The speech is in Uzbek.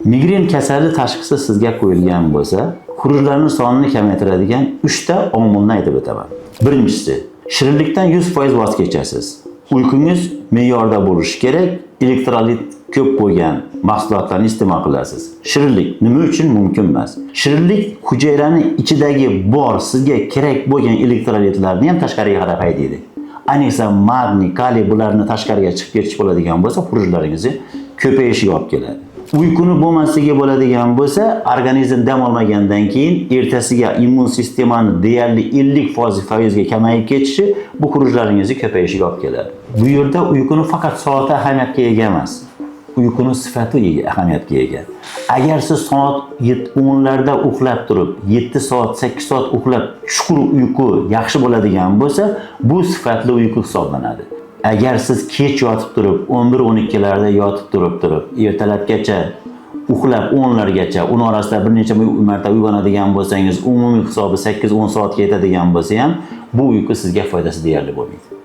Migren kasali tashxisi sizga qo'yilgan bo'lsa, xurujlarning sonini kamaytiradigan 3 ta omilni aytib o'taman. Birinchisi, shirinlikdan 100% voz kechasiz. Uyqungiz me'yorda bo'lishi kerak, elektrolit ko'p qo'ygan mahsulotlarni iste'mol qilasiz. Shirinlik nima uchun mumkin emas? Shirinlik hujayraning ichidagi bor sizga kerak bo'lgan elektrolitlarni ham tashqariga qarab haydaydi. Ayniqsa magniy, kaliy bularni tashqariga chiqib ketish bo'ladigan bo'lsa, xurujlaringizni ko'payishiga olib keladi. Uyquni bo'lmasligi bo'ladigan bo'lsa, organizm dam olmagandan keyin ertasiga immun sistemani deyarli 50% ga kamayib ketishi bu xurujlaringizni ko'payishiga olib keladi. Bu yerda uyquni faqat soati ahamiyatga ega emas. Uyquni sifati ahamiyatga ega. Agar siz soat 10larda uxlab turib, 7 soat, 8 soat uxlab chuqur uyqu yaxshi bo'ladigan bo'lsa, bu sifatli uyqu hisoblanadi. Agar siz kech yotib turib, 11-12larda yotib turib, ertalabgacha uxlab 10largacha, uning orasida bir necha marta uyg'onadigan bo'lsangiz, umumiy hisobi 8-10 soatga yetadigan bo'lsa ham, bu uyqu sizga foydasi deyarli bo'lmaydi.